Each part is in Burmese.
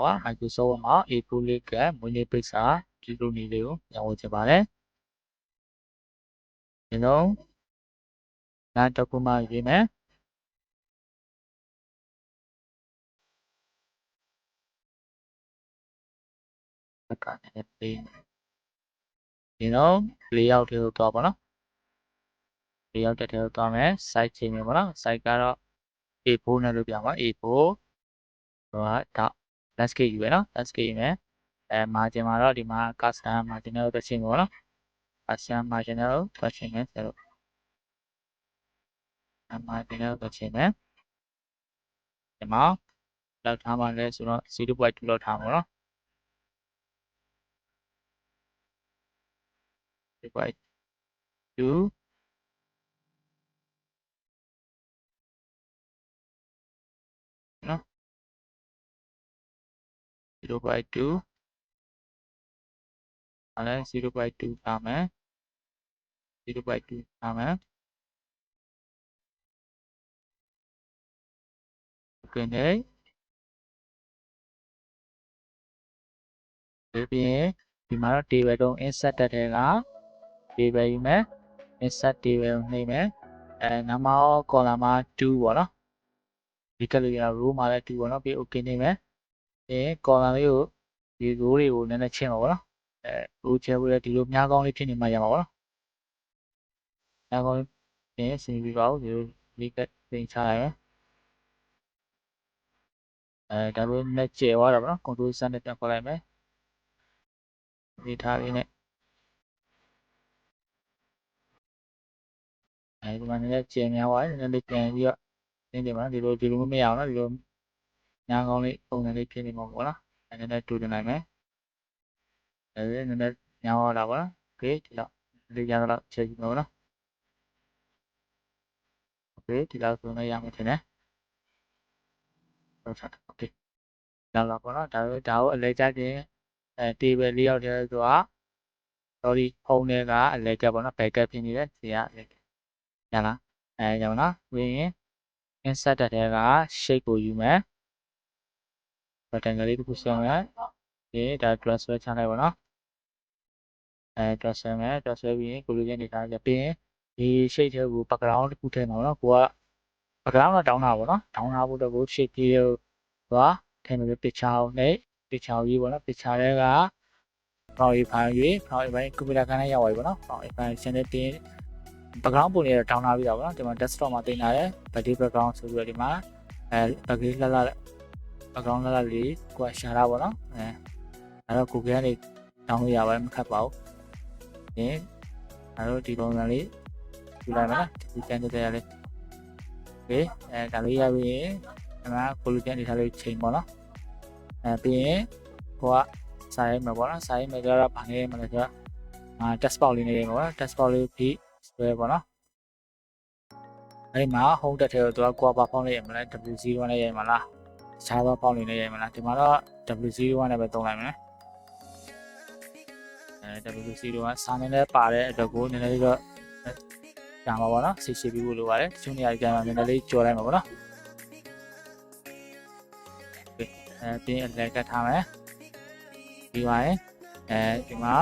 ပါ Microsoft မှာ A4 လေးကမွေးနေ့ပိတ်စာပြုလုပ်နေလေးကိုညှို့ချင်ပါတယ်ဒီတော့နားတစ်ခုမှရေးမယ်ကနေပေးဒီတော့layout ထဲကိုသွားပါနော်layout ထဲကိုသွားမယ် site ချိန်မယ်ပေါ့နော် site ကတော့ A4 နဲ့လုပ်ပြပါ A4 ဟိုက landscape ယူပဲနော် landscape ယူမယ်margin မှာတော့ဒီမှာ custom margin ကိုတစ်ချိန်ပေါ့နော် custom margin ကိုတစ်ချိန်မယ်ဆိုတော့ margin ကိုတစ်ချိန်မယ်ဒီမှာလောက်ထားမှလဲဆိုတော့ 0.2 လောက်ထားမှာနော် 0.2 နော် 0.2 အဲ့ 0.2 ထားမယ် 0.2 ထားမယ်ဒီနေ့ဒီပြင်ဒီမှာတော့ table တော့ insert တက်တဲ့က table ယူမယ် insert table ကိုနှိပ်မယ်နောက်မှာ column မှာ2ပေါ့နော်ဒီကလေးက row မှာလည်း2ပေါ့နော်ပြီး okay နှိပ်မယ်ပြီး column လေးကိုဒီ row တွေကိုနည်းနည်းချင်းပါပေါ့နော်row ချဲဖို့လည်းဒီလိုမြားကောင်းလေးဖြစ်နေမှရမှာပေါ့နော်မြားကောင်းပြင်စင်ပြီးပါဦးဒီလိုလေးကတင်ချလိုက်မယ်ဒါလိုနဲ့ကျဲသွားတာပေါ့နော် control Z နဲ့ပြန်ခေါ်လိုက်မယ်ဒီထားလေးနဲ့ဒီမှာနည်းနည်းကျဲများသွားတယ်နည်းနည်းလေးပြန်ပြီးတော့သင်တယ်မှာဒီလိုမရအောင်နော်ဒီလိုညာကောင်းလေးပုံစံလေးဖြစ်နေမှာပေါ့နော်နည်းနည်းတူတင်လိုက်မယ်နည်းနည်းညာသွားတာပေါ့နော်โอเคဒီတော့ဒီကြတော့ချက်ကြည့်မှာပေါ့နော်โอเคဒီလောက်ဆိုတော့ရမှာထင်တယ်ဟုတ်တယ်โอเคလောက်တော့ပေါ့နော်ဒါကိုအလဲကျခြင်းtable လေးရောက်တယ်ဆိုတာ sorry ဖုန်းထဲကအလဲကျပေါ့နော် backup ဖြစ်နေတဲ့ဇာတ်ရလားရအောင်နော်ပြီးရင် insert တဲ့က shape ကိုယူမယ် rectangle လေးတစ်ခုဆွဲမယ်ပြီးဒါ transfer ချလိုက်ပါတော့transfer မယ် transfer ပြီးရင်ကိုလိုချင်နေတာပြပြီးရင်ဒီ shape ထဲကို background တစ်ခုထည့်မှာပေါ့နော်ကိုက background တော့တောင်းတာပေါ့နော်တောင်းတာဖို့တော့ကို shape ကြီးကိုသွားထည့်မယ် picture ကိုနှိပ် picture ကိုရေးပေါ့နော် picture ထဲက from a file ရေး from a file computer ခန်းထဲရောက်သွားပြီပေါ့နော် from a file ရှင်းတဲ့တင် background ပုံလေးတော့တောင်းထားပြီးတာပေါ့နော်ဒီမှာ desktop မှာတင်ထားတယ် background ဆိုပြီးတော့ဒီမှာbackground လှလှ background လှလှလေးကိုရှာတာပေါ့နော်အဲ့တော့ Google ကနေတောင်းလို့ရပါတယ်မခက်ပါဘူးအဲ့တော့ဒီပုံစံလေးယူလိုက်မယ်နော်ဒီကန်တဲ့လေးโอเคဒါလေးရပြီးရင်ဒီမှာကိုလိုချင်နေထားလေးချိန်ပေါ့နော်ပြီးရင်ကိုကစာရေးမှာပေါ့နော်စာရေးမှာကြတော့ဗာနေမှာလဲဆိုတော့ test box လေးနေရမှာပေါ့နော် test box လေးပြီးဆွဲပေါ့နော်အဲ့မှာ home တက်ထဲကိုသူကကိုကဘာဖောင်းလေးရမလဲ W01 နဲ့ရမှာလားတခြားသောဖောင်းလေးနဲ့ရမှာလားဒီမှာတော့ W01 နဲ့ပဲသုံးလိုက်မယ်W01 စာနေနဲ့ပါတဲ့အတွက်ကိုနည်းနည်းလေးတော့ကြာမှာပေါ့နော်ဆေးရှိပြီးလို့ပါတယ်တချို့နေရာကြမှာနည်းနည်းလေးကြော်လိုက်မှာပေါ့နော်ပြီးရင်လက်ကတ်ထားမယ်ပြီးပါရင်ဒီမှာ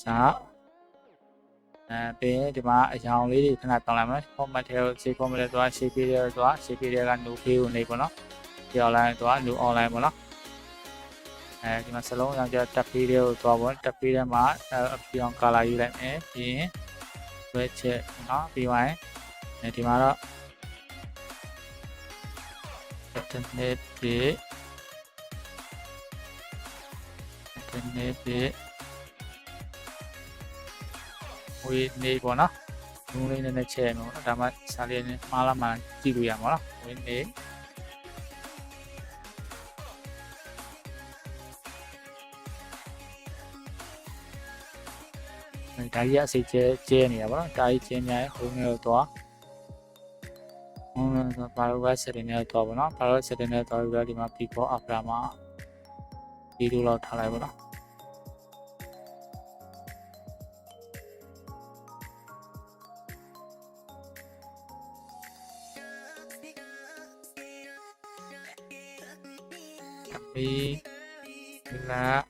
စာပြီးဒီမှာအရောင်လေးတွေခဏတောင်းလိုက်မယ် format ထဲကို save format ထဲသွား shape ထဲကိုသွား shape ထဲက new page ကိုနေပေါ့နော်ဒီ online သွား new online ပေါ့နော်ဒီမှာစလုံးအောင်ကျတက်ပေးတဲ့ကိုသွားပေါ့တက်ပေးတဲ့မှာအပြောင်း color ယူလိုက်မယ်ပြီးရင်ဆွဲချက်เนาะပြီးသွားရင်ဒီမှာတော့ internet ဝေးနေပေါ့နော်ငုံလေးနည်းနည်းချဲ့နော်ဒါမှစာလေးနဲ့မှားလာမှကြည့်လို့ရမှာနော်ဝေးနေဒါကြီးအစိတ်ကျဲနေတာပေါ့နော်ဒါကြီးကျဲများဟိုးနေတော့သွားဘာလို့က setting နဲ့တော့ပေါ့နော်ဘာလို့ setting နဲ့တော့ပြီးတော့ဒီမှာ before after မှာဒီလိုလောက်ထားလိုက်ပေါ့နော် là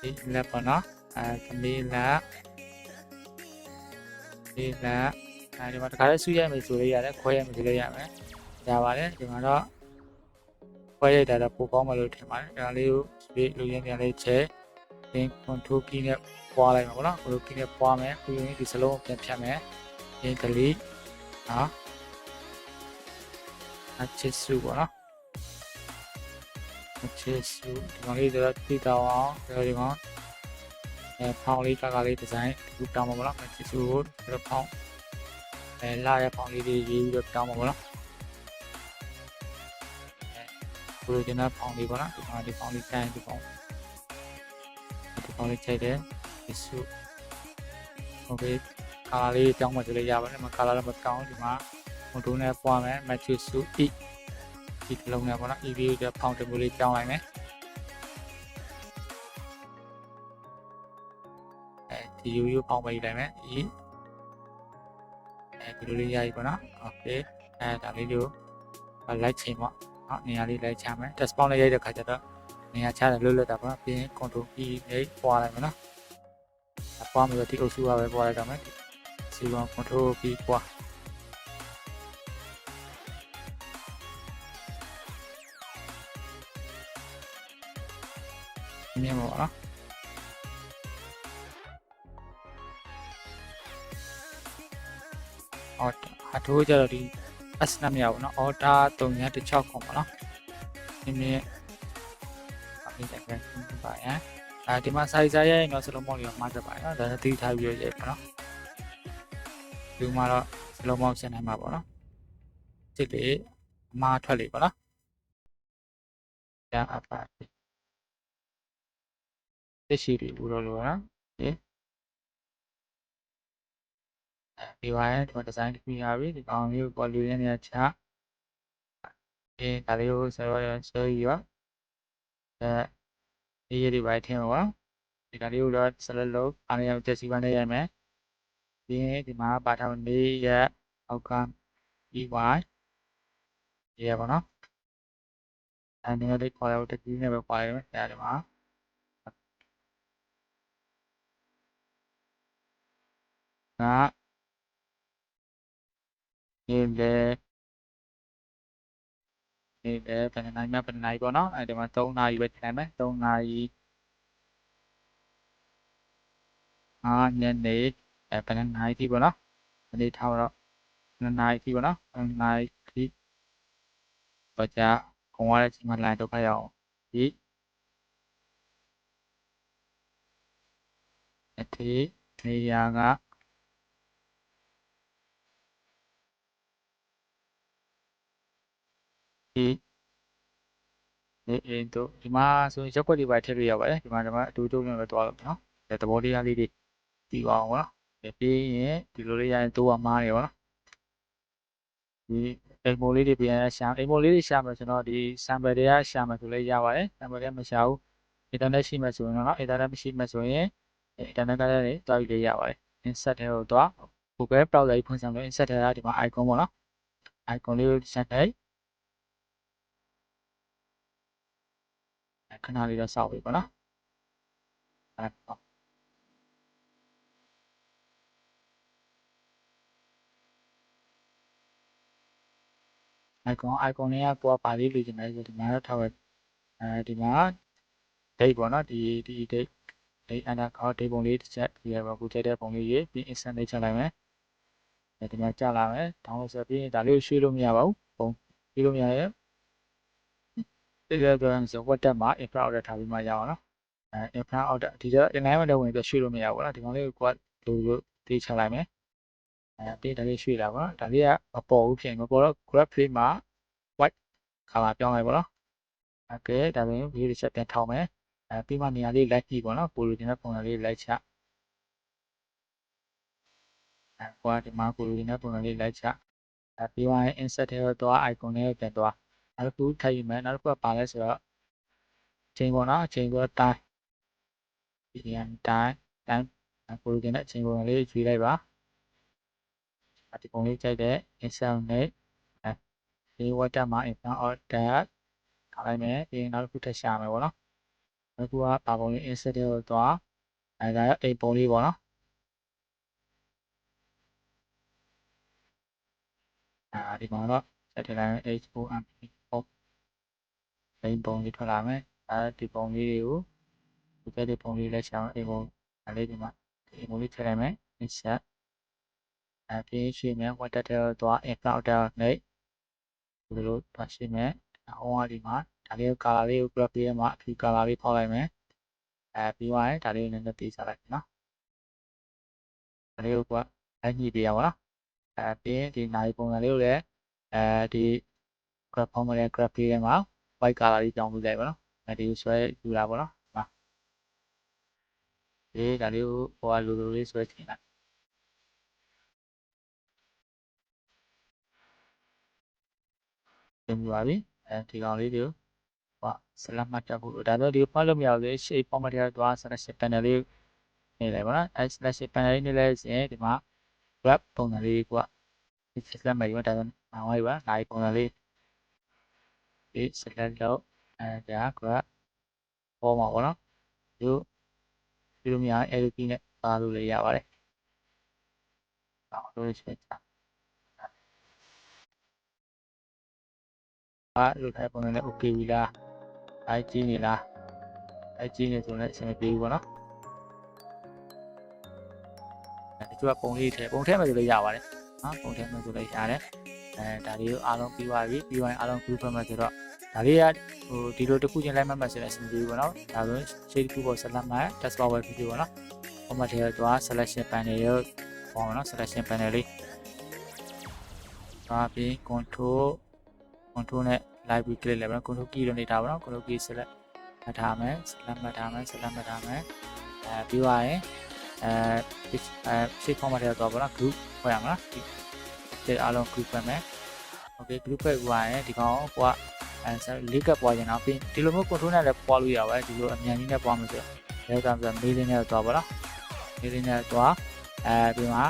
đi là của nó đi là thì mà cái suy ra mình xử lý ra khoe mình xử lý ra đấy ra vào đấy thì mà nó khoe đây là bộ con mà được thì mà ra lưu bị lưu yên ra đây chế thì control key này qua lại mà nó control key này qua mẹ ví dụ như thì slow kèm theo mẹ thì delete đó chết su của nó chết su thì còn đi từ đi tàu rồi thì nó phong lý các cái design lúc đầu mà nó chết su được phong la phong lý đi được đầu mà nó rồi thì nó phong lý của nó thì phong lý trái thì phong lý trái đấy chết su ok color lý trong mà xử lý ra mà color một trong thì mà một túi này qua mẹ mà chưa su ít thì lồng này của nó review cho phong trên body trong này nhé thì review phong body này nhé ý cái body dây của nó ok tạo video và lấy chìm đó này đi lấy chạm ấy just spawn dây được cả đó này cha là lưỡi đập nó phía control key đấy qua lại nó qua một tí osu vào qua lại đó mấy sử dụng control key qua như vậy đó thôi giờ đi S5 nhiều nó order từ nhà từ choของnóนี่นี่แต่แกไปဒီမှာ size ရဲ့เนาะ slow mo လေးမှာတက်ပါเนาะဒါနဲ့တီးထားပြီးရပေါ့เนาะဒီမှာတော့ slow motion နိုင်မှာပေါ့เนาะစစ်လေမှာထွက်လေပေါ့เนาะဒါအပါတက်ရှိပြီဘူးတော့လို့เนาะဒီပါရဲ့ဒီမှာ design ပြီးရပြီဒီကောင်လေးကိုပေါ်လူရင်းနေချဒါလေးကိုဆိုရဒီရည်ပါထင်ပါဒီကလေးကိုတော့ဆက်လက်လို့အားရတက်စီပန်းနေရမယ်ပြီးရင်ဒီမှာပါထောင်လေးရအောက်က EY ရပါတော့အနေနဲ့လေးခေါ်ရတော့တကြီးနဲ့ပဲခေါ်ရမယ်အဲဒီမှာนี่เลยเป็นไงมาเป็นไงก่อนเนาะเดี๋ยวมาตรงไหนเป็นไงไหมตรงไหนเนี่ยนี่เป็นไงที่บ่เนาะอันนี้เท่าแล้วเป็นไงที่บ่เนาะเป็นไงที่ก็จะคงว่าจะมาไล่ตัวไปเอาที่นี่ยังอ่ะที่นี่ตัวที่มาส่วนเจ้าก็ดีไปเที่ยวอยู่ไปที่มาดูเนี่ยไปตัวเนาะแต่ตัวบอดี้อะไรดีดีกว่าเนาะเดี๋ยวพี่เนี่ยดีเลยยังตัวมาเนี่ยวะဒီအိမ်မိုလေးတွေပြန်ရှာအိမ်မိုလေးတွေရှာမယ်ဆိုတော့ဒီ sample တွေကရှာမယ်ဆိုလဲရပါတယ် sample တွေမရှာဘူး internet ရှိမှဆိုရင်တော့ internet မရှိမှဆိုရင် internet ကလည်းတွားပြီးလေးရပါတယ် insert ထဲကိုတွား Google browser ကြီးဖွင့်ဆောင်လို့ insert ထဲကဒီမှာ icon ပေါ့နော် icon လေးကိုဆက်လိုက်ခဏလေးတော့စောက်ပြီပေါ့နော်icon လေးကကိုယ်ပါလေးလူချင်တယ်ဆိုဒီမှာတော့ထားပဲဒီမှာ date ပေါ့နော်ဒီ date underscore date ပုံလေးတစ်ချက်ပြီးရပါဘူးချက်တဲ့ပုံလေးရေးပြီး insert လေးချက်လိုက်မယ်ဒီမှာကြာလာမယ် download ဆက်ပြီးဒါလေးကိုရွှေ့လို့မရပါဘူးပုံပြီးလို့မရရဲ့ဒီကပြောရင်ဆို WhatsApp မှာ infra order ထားပြီးမှရအောင်နော်infra order ဒီတော့ inline မှာလည်းဝင်ပြီးရွှေ့လို့မရဘူးနော်ဒီကောင်လေးကိုကိုယ်လိုတေးချလိုက်မယ်ပြီးဒါလေးရွှေ့လာပါဒါလေးကမပေါ်ဘူးဖြစ်နေမပေါ်တော့ graph frame မှာ white color ပြောင်းလိုက်ပါတော့โอเคဒါဆိုရင်ဒီတစ်ချက်ပြန်ထောင်းမယ်ပြီးမှနေရာလေး like ကြည့်ပေါ့နော်ကိုလိုချင်တဲ့ပုံစံလေး like ချကိုကဒီမှာကိုလိုချင်တဲ့ပုံစံလေး like ချပြီးမှ insert ထဲတော့ icon လေးကိုပြန်သွားနောက်တစ်ခုထပ်ယူမယ်နောက်တစ်ခုကပါလဲဆိုတော့ချိန်ပေါ့နော်ချိန်ဆိုတော့ time ဒီတိုင်းကိုလိုချင်တဲ့အချိန်ပုံစံလေးရွေးလိုက်ပါဒီပုံလေးကြိုက်တဲ့ insert နဲ့ဒီ WhatsApp မှာ insert order ထားလိုက်မယ်ပြီးရင်နောက်တစ်ခုထပ်ရှာမယ်ပေါ့နော်နောက်တစ်ခုကဘာပုံလေး insert ကိုသွားဒါကအိမ်ပုံလေးပေါ့နော်ဒီမှာတော့ဆက်ထည့်လိုက် HOMP အိမ်ပုံလေးထွက်လာမယ်ဒီပုံလေးတွေကိုဒီပုံလေးလက်ရှာအိမ်ပုံလေးဒီမှာအိမ်ပုံလေးထည့်လိုက်မယ် insert ပြီးရွှေ့မယ် water တဲ့သွား import နဲ့ဒီလိုသွားရှင်းမယ်ဟောဒီမှာဒါလေး color လေးကို graph လေးမှာအဖြူ color လေးဖောက်လိုက်မယ်ပြီးသွားရင်ဒါလေးကိုလည်းပေးစားလိုက်နော်ဒါလေးကိုညှိပေးရပါတော့ပြီးရင်ဒီနိုင်ပုံစံလေးကိုလည်းဒီ graph ဖောက်မယ် graph လေးမှာ white color လေးကြောင်းပေးလိုက်ပါတော့ဒီဆွဲယူလာပါတော့ဒီဒါလေးကိုဟိုလိုလေးဆွဲချင်လိုက်ပြင်ပြပါပြီဒီကောင်လေးတွေကိုselect မှတ်တက်ဖို့ဒါတော့ဒီဖတ်လို့မရဘူးလေ shape format တွေတော့ selection panel လေးနေလိုက်ပါနော်selection panel လေးနေလိုက်ရင်ဒီမှာ graph ပုံစံလေးကဒီ select မယ်ဒါတော့မှန်သွားပြီပါနိုင်ပုံစံလေးဒီ select တော့ဒါ graph ပေါ်မှာပေါ့နော်ဒီလိုမျိုး LP နဲ့ပါလို့လည်းရပါတယ်ဟုတ်လို့ရှိရင်လို့ထိုင်ပုံနဲ့ okay ပြီလားကြီးနေလားကြီးနေဆိုလည်းအဆင်မပြေဘူးပေါ့နော်ဒီကပုံလေးထဲပုံထဲမှာဆိုလည်းရပါတယ်နော်ပုံထဲမှာဆိုလည်းရတယ်ဒါလေးကိုအားလုံးပြီးသွားပြီပြီးရင်အားလုံး group မှာဆိုတော့ဒါလေးကဒီလိုတစ်ခုချင်းလိုက်မှတ်ဆိုလည်းအဆင်ပြေဘူးပေါ့နော်ဒါဆိုရှေ့တစ်ခုပေါ် select မှာ taskbar ဝယ်ပြီးပေါ့နော်ဟိုမှာထဲတော့ selection panel ရောပေါ့နော် selection panel လေးပြီး control နဲ့ live ပြီး click လိုက်ပါ control key လို့နေတာပါနော် control key select မှတ်ထားမယ် select မှတ်ထားမယ်ပြီးသွားရင်shape format ထဲတော့ပေါ့နော် group ဖွဲ့ရမှာနော်ဒီအားလုံး group ဖွဲ့မယ် okay group ဖွဲ့ပြီးသွားရင်ဒီကောင်ကလေးကပ်ပွားရင်တော့ပြီးဒီလိုမျိုး control နဲ့လည်းပွားလို့ရပါတယ်ဒီလိုအမြန်ကြီးနဲ့ပွားမှာဆိုတော့ဒါကဆို mail နဲ့တော့ပေါ့နော် mail နဲ့တော့ပြီးမှ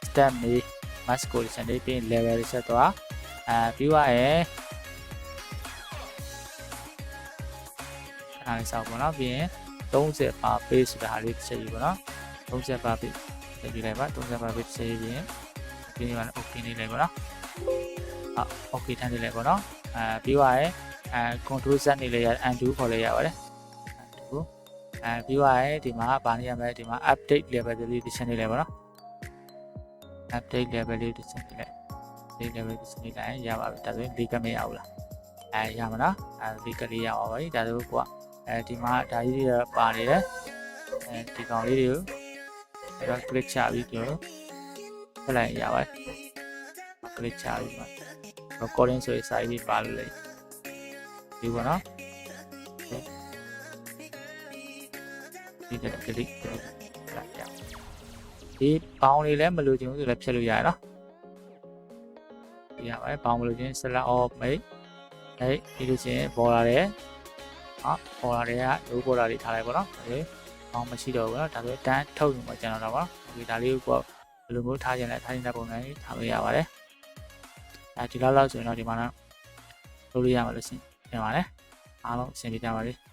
step mail mask collection တွေပြီး level တွေဆက်တော့ပြီးသွားရင်အားဆောက်ပေါ့နော်ပြီးရင်30 per page ဆိုတာလေးတစ်ချက်ယူပေါ့နော်30 per page ထည့်ပြလိုက်ပါ30 per page ထည့်ပြီးရင်ဒီမှာ okay နေလိုက်ပေါ့နော်okay ထည့်နေလိုက်ပေါ့နော်ပြီးသွားရင်control z နေလိုက်ရ undo ခေါ်လိုက်ရပါတယ်ပြီးသွားရင်ဒီမှာဗာနေရမယ်ဒီမှာ update level လေးတစ်ချက်နေလိုက်ပေါ့နော် update level လေးတစ်ချက်နေလိုက်ဒီ level တစ်ချက်နေလိုက်ရပါပြီဒါဆိုရင်ဒီကမရဘူးလားရမှာနော်ဒီကလေးရပါပြီဒါဆိုကိုကဒီမှာဒါကြီးတွေပါနေတယ်ဒီကောင်လေးတွေကို click ချပြီးတော့ထည့်လိုက်ရပါတယ် click ချပြီးမှ recording ဆိုရင် size လေးပါလို့လေဒီပေါ့နော်ဒီက click လိုက်ရဒီပေါင်းလေးလည်းမလိုချင်ဘူးဆိုလည်းဖြတ်လို့ရတယ်နော်ရပါတယ်ပေါင်းမလို့ချင်း select off မိတ်ပြီးလို့ချင်းပေါ်လာတယ်ပေါ်လာတွေကလိုးပေါ်လာတွေထားလိုက်ပါတော့ပေါင်းမရှိတော့ဘူးနော်ဒါဆိုတန်းထုတ်ယူမှကျန်တော့တာပါဒါလေးကိုဘယ်လိုမျိုးထားကြလဲထားနေတဲ့ပုံစံလေးထားလို့ရပါတယ်ဒီလောက်ဆိုရင်တော့ဒီမှာတော့လုပ်လို့ရမှာလို့ရှင်းပါတယ်အားလုံးအဆင်ပြေကြပါလိမ့်